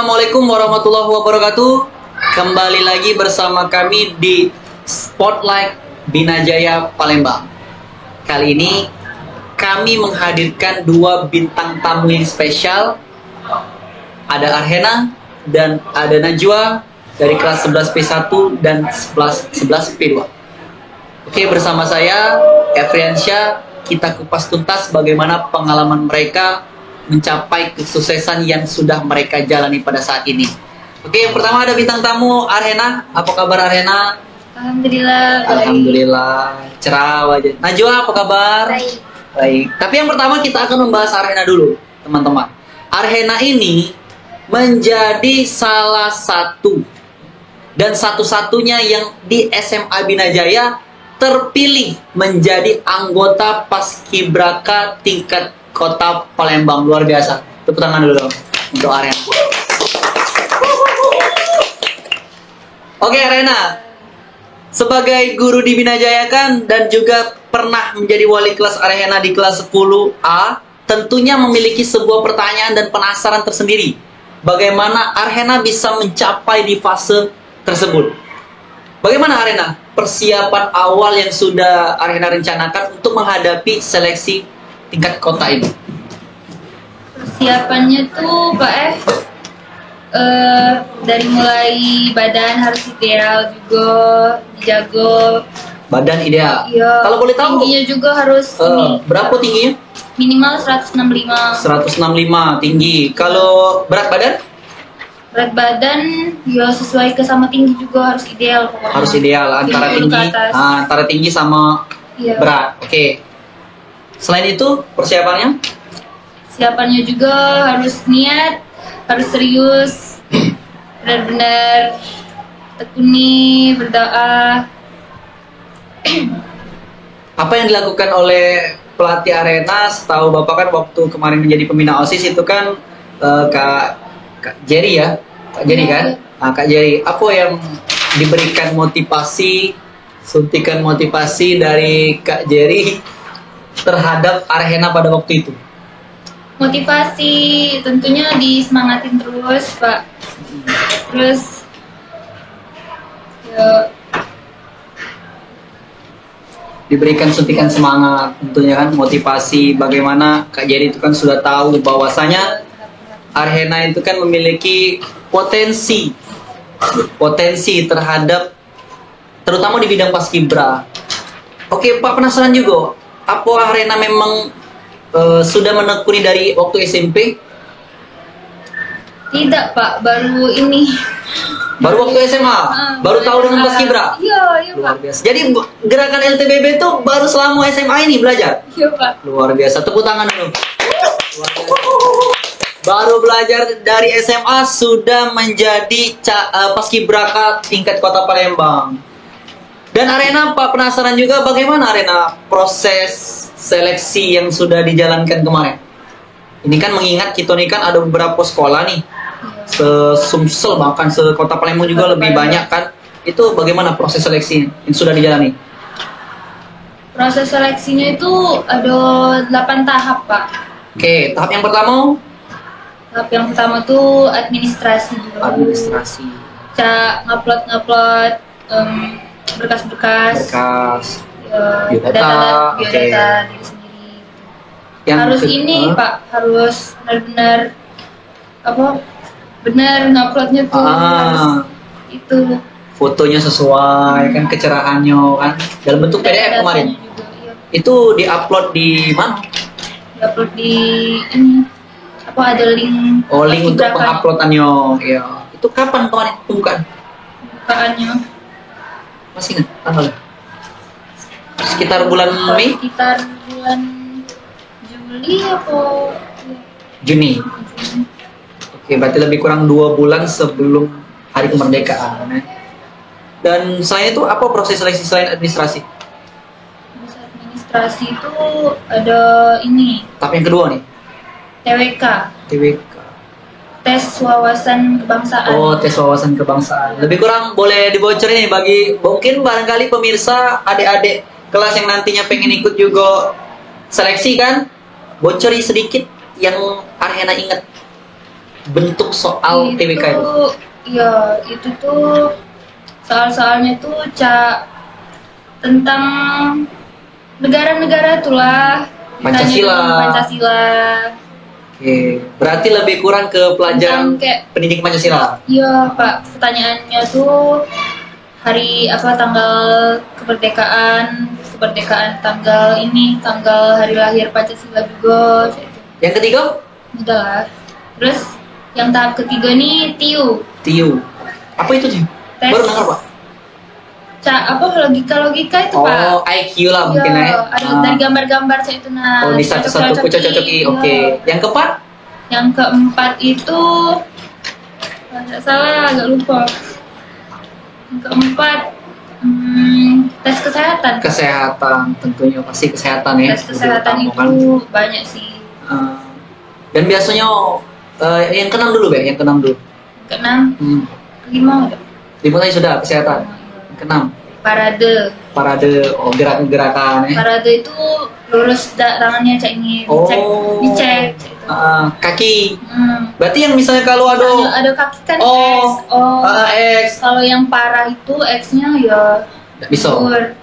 Assalamualaikum warahmatullahi wabarakatuh. Kembali lagi bersama kami di Spotlight Binajaya Palembang. Kali ini kami menghadirkan dua bintang tamu yang spesial. Ada Arhena dan ada Najwa dari kelas 11P1 dan 11P2. Oke, bersama saya Efriansyah, kita kupas tuntas bagaimana pengalaman mereka mencapai kesuksesan yang sudah mereka jalani pada saat ini. Oke, yang pertama ada bintang tamu Arhena. Apa kabar Arhena? Alhamdulillah. Alhamdulillah. Cerah wajah. Najwa, apa kabar? Baik. Baik. Tapi yang pertama kita akan membahas Arhena dulu, teman-teman. Arhena ini menjadi salah satu dan satu-satunya yang di SMA Binajaya terpilih menjadi anggota Paskibraka tingkat Kota Palembang. Luar biasa. Tepuk tangan dulu dong untuk Arhena. Oke Arhena, sebagai guru di Binajaya kan dan juga pernah menjadi wali kelas Arhena di kelas 10A, tentunya memiliki sebuah pertanyaan dan penasaran tersendiri. Bagaimana Arhena bisa mencapai di fase tersebut? Bagaimana Arhena persiapan awal yang sudah Arhena rencanakan untuk menghadapi seleksi tingkat kota ini? Persiapannya tuh Pak dari mulai badan harus ideal juga, dijaga. Badan ideal. Iya. Kalau boleh tahu tingginya juga harus berapa tingginya? minimal 165. 165 tinggi. Kalau berat badan? Berat badan ya sesuai ke sama tinggi juga harus ideal pokoknya. Harus ideal antara 70 tinggi, ke atas. antara tinggi sama Iya. berat. Oke. Selain itu persiapannya? Siapannya juga harus niat, harus serius, benar-benar tekuni, berdoa. Apa yang dilakukan oleh pelatih Arhena? Setahu Bapak kan waktu kemarin menjadi pembina OSIS itu kan Kak Jerry ya? Kak Jerry kan? Nah, Kak Jerry, apa yang diberikan motivasi, suntikan motivasi dari Kak Jerry terhadap Arhena pada waktu itu? Motivasi tentunya disemangatin terus Pak. Terus ya, diberikan suntikan semangat tentunya kan, motivasi. Bagaimana Kak Jerry itu kan sudah tahu bahwasanya Arhena itu kan memiliki potensi terhadap terutama di bidang paskibra. Oke Pak, penasaran juga, apa Arhena memang sudah menekuni dari waktu SMP? tidak Pak, baru ini. Baru waktu SMA? Baru tahu dengan paskibra? Iya Luar Pak. biasa. Jadi gerakan LTBB itu baru selama SMA ini belajar? Iya Pak. Luar biasa. Tepuk tangan dulu. Luar biasa. Baru belajar dari SMA sudah menjadi paskibraka tingkat Kota Palembang. Dan Arhena, Pak, penasaran juga bagaimana Arhena proses seleksi yang sudah dijalankan kemarin. Ini kan mengingat kita ini kan ada beberapa sekolah nih, se-Sumsel bahkan se-Kota Palembang juga lebih banyak kan. Itu bagaimana proses seleksi yang sudah dijalani? Proses seleksinya itu ada 8 tahap Pak. Oke, tahap yang pertama? Tahap yang pertama tuh administrasi dulu. Administrasi. Cara ngupload berkas-berkas. Biodata, biodata diri sendiri. Yang Harus ini Pak, harus benar-benar benar nguploadnya tuh harus itu fotonya sesuai kan, kecerahannya kan, dalam bentuk PDF kemarin. juga, iya. Itu diupload di mana? Diupload di ini ada link. Oh, link untuk penguploadannya. Iya. Itu kapan kemarin pembukaan? Pembukaannya Masih nggak tanggalnya? Sekitar bulan Mei? sekitar bulan Juli atau Juni. Oke, berarti lebih kurang 2 bulan sebelum hari kemerdekaan. Dan selain itu apa proses seleksi selain administrasi? administrasi itu ada ini Tahap yang kedua nih, TWK, TWK. tes wawasan kebangsaan. Oh, tes wawasan kebangsaan. Lebih kurang boleh dibocorin nih bagi mungkin barangkali pemirsa adik-adik kelas yang nantinya pengen ikut juga seleksi kan, bocori sedikit yang Arhena ingat bentuk soal TBK itu? Ya itu tuh soal-soalnya tuh tentang negara-negara itulah. Pancasila. Pancasila. Oke, berarti lebih kurang ke pelajaran pendidikan Pancasila. Iya Pak, pertanyaannya tuh hari apa, tanggal kemerdekaan tanggal ini, tanggal hari lahir Pancasila juga. Yang ketiga? Udah lah. Terus yang tahap ketiga nih TIU. Apa itu sih? Tes. Baru dengar Pak. Apa logika itu Pak? Oh, IQ lah mungkin ya. Ada dari gambar-gambar saya itu Oh, di satu-satu cocoki. Oke. Yang keempat? Yang keempat itu nggak salah, agak lupa. Yang keempat tes kesehatan. Kesehatan, tentunya pasti kesehatan ya. Tes kesehatan itu banyak sih. Dan biasanya yang keenam dulu ya, yang keenam dulu. Keenam. Kelima udah. Lima tadi sudah kesehatan. Keenam. Parade. Oh, gerakan-gerakan ya. Parade itu lurus tangannya cak ini, dicek. Kaki. Berarti yang misalnya kalau ada kaki kan X. Kalau yang parah itu X-nya ya bisa.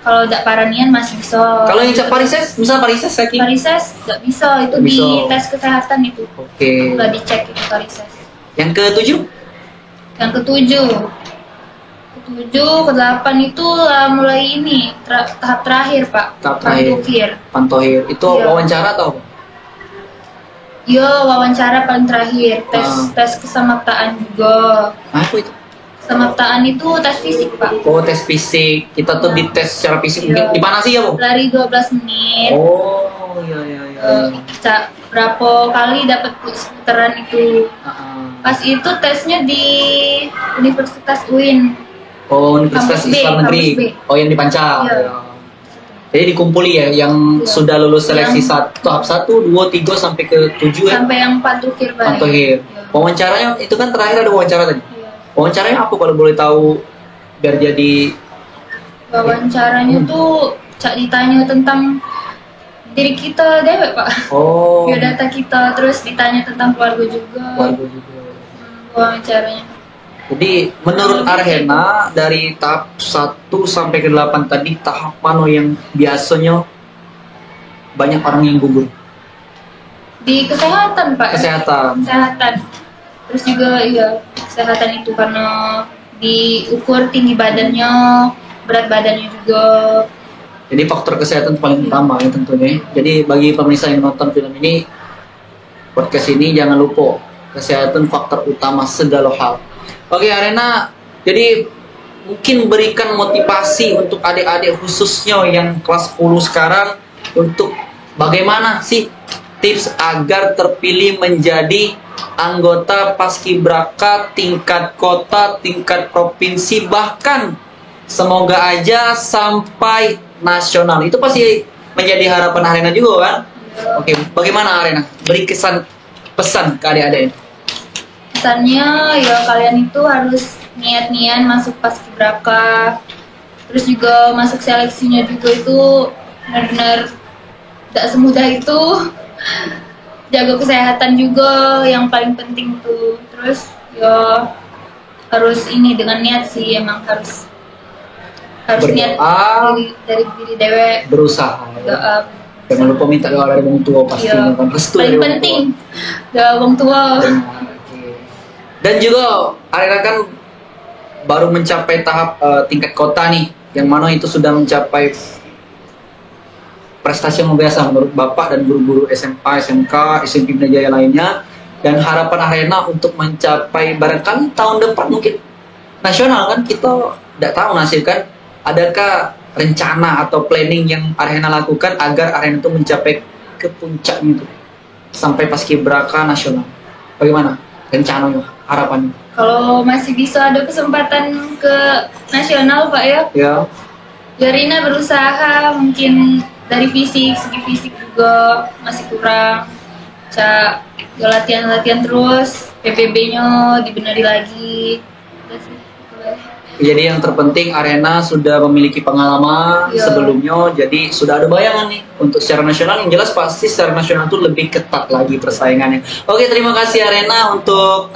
Kalau tidak paranian masih bisa. Kalau yang parises, misal parises kaki. Parises nggak bisa, itu di tes kesehatan itu. Oke. Udah dicek itu parises. Yang ketujuh? Yang ketujuh, ke-8 itu mulai ini tahap terakhir Pak. Tahap terakhir. Pantohir. Itu wawancara atau apa? Iya, wawancara paling terakhir. Tes kesamaptaan juga. Apa itu? Kesamaptaan itu tes fisik Pak. Oh, tes fisik. Kita tuh dites secara fisik. Di mana sih ya Bu? Lari 12 menit. Oh, iya. Berapa kali dapat putaran itu. Pas itu tesnya di Universitas UIN. Oh, Universitas Islam Negeri. Oh, yang di Pancal. Jadi dikumpuli ya, yang sudah lulus seleksi tahap 1, 2, 3 sampai ke 7 ya. Sampai yang pantohir. Wawancaranya itu kan terakhir ada wawancara tadi. Wawancaranya apa kalau boleh tahu biar jadi? Wawancaranya tuh ditanya tentang diri kita dewek Pak. Oh. Biodata kita, terus ditanya tentang keluarga juga. Wawancaranya. Jadi menurut Arhena dari tahap 1 sampai ke 8 tadi, tahap mana yang biasanya banyak orang yang gugur? Di kesehatan Pak. Kesehatan. Terus juga kesehatan itu karena diukur tinggi badannya, berat badannya juga. Jadi faktor kesehatan paling utama ya tentunya. Jadi bagi pemirsa yang nonton film ini, podcast ini jangan lupa kesehatan faktor utama segala hal. Oke Arhena, jadi mungkin berikan motivasi untuk adik-adik khususnya yang kelas 10 sekarang untuk bagaimana sih tips agar terpilih menjadi anggota Paskibraka tingkat kota, tingkat provinsi, bahkan semoga aja sampai nasional. Itu pasti menjadi harapan Arhena juga kan? Oke, bagaimana Arhena? Beri pesan ke adik-adik. Pesannya ya kalian itu harus niat-niat masuk Paskibraka, terus juga masuk seleksinya juga itu benar-benar tidak semudah itu. Jaga kesehatan juga yang paling penting tuh. Terus ya harus ini dengan niat sih, emang harus niat dari diri dewek, berusaha. Jangan lupa minta doa dari orang tua pastinya kan. Paling penting doa orang tua. Dan juga Arhena kan baru mencapai tahap tingkat kota nih, yang mana itu sudah mencapai prestasi yang luar biasa menurut Bapak dan guru-guru SMA, SMK, SMP Binajaya lainnya. Dan harapan Arhena untuk mencapai barangkali tahun depan mungkin nasional kan, kita tidak tahu nasib kan. Adakah rencana atau planning yang Arhena lakukan agar Arhena itu mencapai ke puncaknya itu sampai Paskibraka nasional? Bagaimana rencananya, harapannya? Kalau masih bisa ada kesempatan ke nasional Pak ya. Arhena berusaha, mungkin dari segi fisik juga masih kurang. Latihan terus, PBB-nya dibenerin lagi. Jadi yang terpenting Arena sudah memiliki pengalaman Iya. sebelumnya, jadi sudah ada bayangan nih untuk secara nasional. Yang jelas pasti secara nasional itu lebih ketat lagi persaingannya. Oke, terima kasih Arena untuk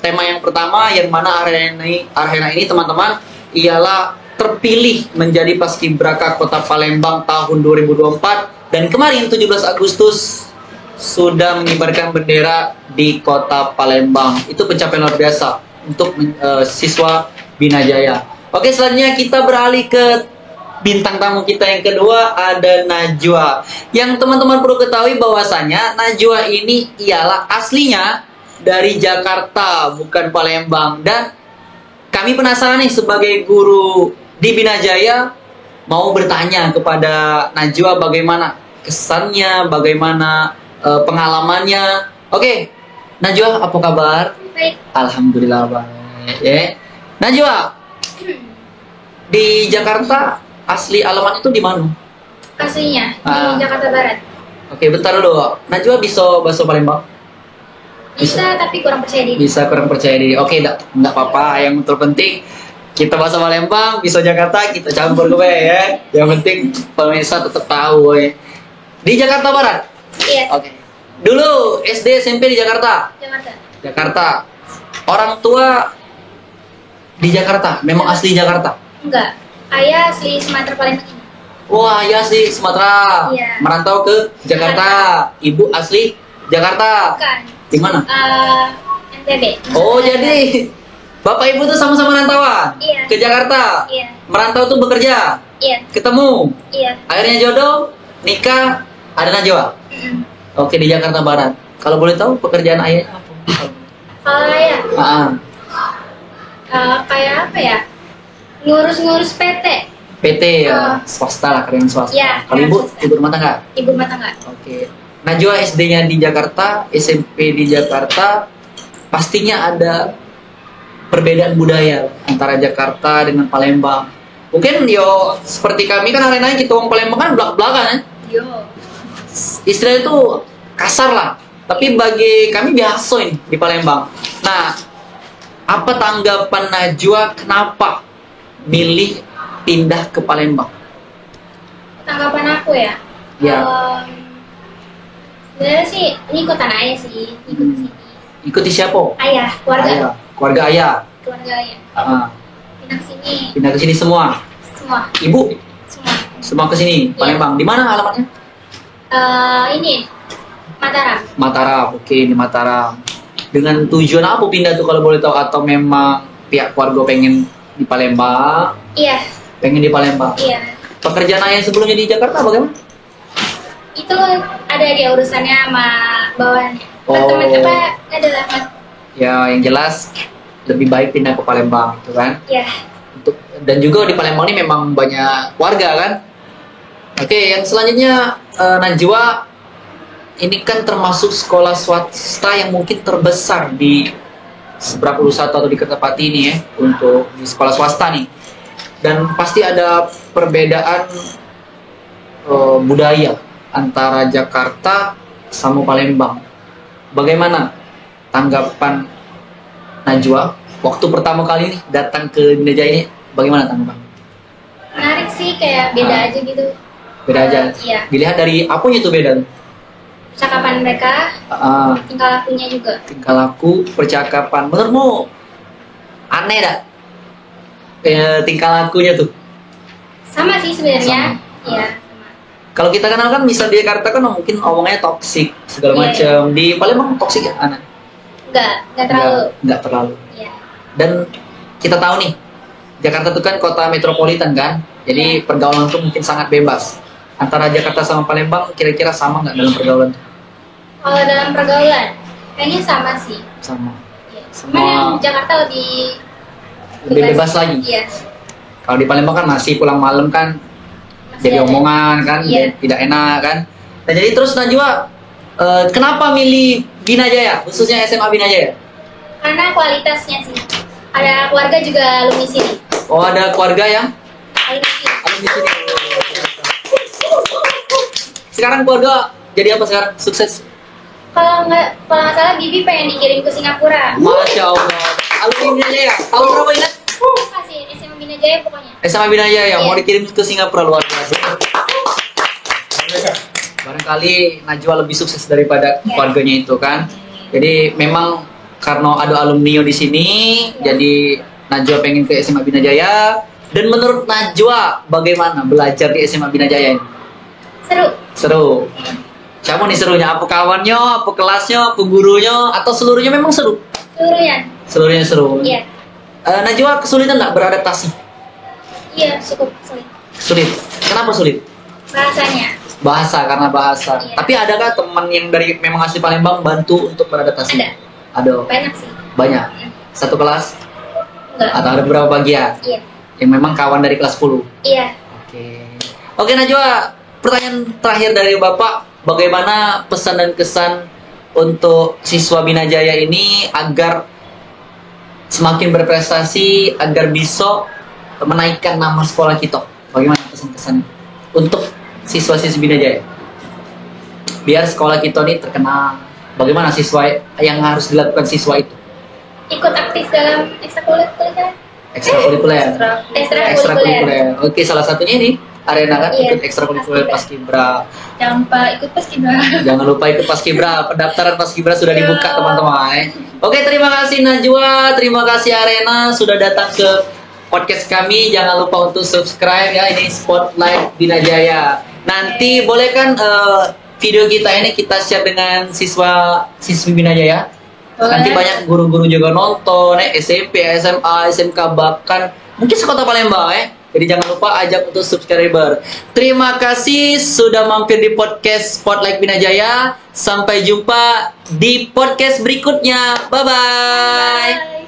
tema yang pertama, yang mana Arena ini teman-teman ialah terpilih menjadi Paskibraka Kota Palembang tahun 2024 dan kemarin 17 Agustus sudah mengibarkan bendera di Kota Palembang. Itu pencapaian luar biasa untuk siswa Binajaya. Oke, selanjutnya kita beralih ke bintang tamu kita yang kedua, ada Najwa. Yang teman-teman perlu ketahui bahwasanya Najwa ini ialah aslinya dari Jakarta, bukan Palembang. Dan kami penasaran nih sebagai guru di Binajaya, mau bertanya kepada Najwa bagaimana kesannya, bagaimana pengalamannya. Oke, Najwa, apa kabar? Baik. Alhamdulillah baik. Ya. Najwa, di Jakarta asli alamat itu di mana? Aslinya Ah. di Jakarta Barat. Oke, bentar dulu. Najwa bisa bahasa Palembang? Bisa tapi kurang percaya diri. Bisa, kurang percaya diri. Oke, enggak apa-apa. Yang terpenting kita bahasa Palembang, bisa Jakarta, kita campur gue ya. Yang penting pemirsa tetap tahu ya. Di Jakarta Barat? Iya. Oke. Dulu SD SMP di Jakarta? Jakarta. Jakarta. Orang tua di Jakarta, memang asli Jakarta? Enggak. Ayah asli Sumatera Palembang ini. Wah, ya sih Sumatera. Iya. Merantau ke Jakarta. Ibu asli Jakarta. Bukan. Di mana? NTB. Oh, jadi Bapak Ibu tuh sama-sama rantauan? Iya. Ke Jakarta? Iya. Merantau tuh bekerja? Iya. Ketemu? Iya. Akhirnya jodoh? Nikah? Ada Najwa? Mm. Oke, di Jakarta Barat. Kalau boleh tahu pekerjaan ayahnya apa? Kalau ayah Ah, kayak apa ya? Ngurus-ngurus PT. PT ya, swasta lah, karyawan swasta. Iya, Kalau ibu, swasta. ibu rumah tangga? Ibu rumah tangga. Oke. Najwa SD-nya di Jakarta, SMP di Jakarta, pastinya ada perbedaan budaya antara Jakarta dengan Palembang. Mungkin yo seperti kami kan arenanya kita orang Palembang kan belak-belakan kan. Yo. Istilahnya itu kasar lah. Tapi bagi kami biasa ini di Palembang. Nah, apa tanggapan Najwa kenapa milih pindah ke Palembang? Tanggapan aku ya. Ya. Sebenarnya sih ini kota ayah sih, ikut sini. Ikuti siapa? Ayah, keluarga. Ayah. Keluarga ayah. Keluarga ayah. Ah, Pindah ke sini pindah ke sini semua. semua, Ibu semua. semua ke sini, Iya. Palembang. Di mana alamatnya? Ini Mataram. Mataram. Oke, di Mataram. Dengan tujuan apa pindah tuh kalau boleh tahu, atau memang pihak keluarga pengen di Palembang? Iya, Pengen di Palembang. iya. Pekerjaan ayah sebelumnya di Jakarta bagaimana? Itu ada dia urusannya sama bawahannya. Oh. Teman apa adalah Ya, yang jelas lebih baik pindah ke Palembang, gitu kan? ya. Dan juga di Palembang ini memang banyak warga kan? Oke, yang selanjutnya Najwa ini kan termasuk sekolah swasta yang mungkin terbesar di Seberang Ulu-1 atau di Kertapati ini ya, untuk di sekolah swasta nih. Dan pasti ada perbedaan budaya antara Jakarta sama Palembang. Bagaimana tanggapan Najwa waktu pertama kali nih datang ke Binajaya ini? Bagaimana tanggapan? Menarik sih, kayak beda aja gitu. Beda aja. Iya. Dilihat dari apanya tuh beda? Percakapan mereka, tingkah lakunya juga. Tingkah laku, percakapan. Menurutmu aneh dak? Tingkah lakunya tuh. Sama sih sebenarnya. Sama. Iya, sama. Kalau kita kenal kan misal di Jakarta kan mungkin omongnya toksik segala Iya. macam. Di Palembang toksik ya aneh? Enggak terlalu. Nggak terlalu. Iya. Dan kita tahu nih, Jakarta itu kan kota metropolitan kan, jadi pergaulan tuh mungkin sangat bebas. Antara Jakarta sama Palembang kira-kira sama nggak dalam pergaulan? Kalau dalam pergaulan, kayaknya sama sih. Sama. Iya. Semua- Cuman yang Jakarta Lebih bebas lagi. Iya. Kalau di Palembang kan masih pulang malam kan Masih jadi ada. omongan kan, Iya. tidak enak kan. Dan jadi terus Najwa kenapa milih Binajaya, khususnya SMA Binajaya? Karena kualitasnya sih. Ada keluarga juga alumni sini. Oh, ada keluarga yang Alumni sini. alumni sini. Sekarang keluarga jadi apa sekarang? Sukses? Kalau nggak salah Bibi pengen dikirim ke Singapura. Masya Allah. Alumni Binajaya. Tahun berapa ingat? Kasih SMA Bina Jaya pokoknya. SMA Bina Jaya Iya. mau dikirim ke Singapura, luar biasa. Barangkali Najwa lebih sukses daripada Iya. keluarganya itu kan. Jadi memang karena ada alumni di sini, Iya. jadi Najwa pengen ke SMA Bina Jaya. Dan menurut Najwa, bagaimana belajar di SMA Bina Jaya ini? Seru. Seru. Siapa nih serunya? Apa kawannya, apa kelasnya, apa gurunya, atau seluruhnya memang seru? Seluruhnya. Seluruhnya seru. Iya. Najwa kesulitan nggak beradaptasi? Iya, cukup sulit. Sulit. Kenapa sulit? Bahasanya. Bahasa, karena bahasa. Iya. Tapi adakah teman yang dari memang asli Palembang bantu untuk beradaptasi? Ada. Ada. Banyak sih. Banyak. Satu kelas Enggak. atau ada beberapa bagian Iya. yang memang kawan dari kelas 10. Iya. Oke Najwa, pertanyaan terakhir dari Bapak, bagaimana pesan dan kesan untuk siswa Bina Jaya ini agar semakin berprestasi, agar bisa menaikkan nama sekolah kita? Bagaimana pesan kesan untuk siswa-siswi Bina Jaya? Biar sekolah kita ini terkenal. Bagaimana siswa yang harus dilakukan siswa itu? Ikut aktif dalam ekstrakurikuler. Ekstrakurikuler. Ekstrakurikuler. Oke, salah satunya ini Arena kan, Iya, ikut ekstrakurikuler Paskibra. Jangan lupa ikut Paskibra. Jangan lupa ikut Paskibra. Pendaftaran Paskibra sudah dibuka teman-teman. Oke, terima kasih Najwa, terima kasih Arena sudah datang ke podcast kami. Jangan lupa untuk subscribe ya, ini Spotlight Bina Jaya. Nanti boleh kan video kita ini kita share dengan siswa-siswi Bina Jaya. Nanti banyak guru-guru juga nonton, SMP, SMA, SMK, bahkan mungkin sekota Palembang Jadi jangan lupa ajak untuk subscriber. Terima kasih sudah mampir di podcast Spotlight Bina Jaya. Sampai jumpa di podcast berikutnya. Bye-bye.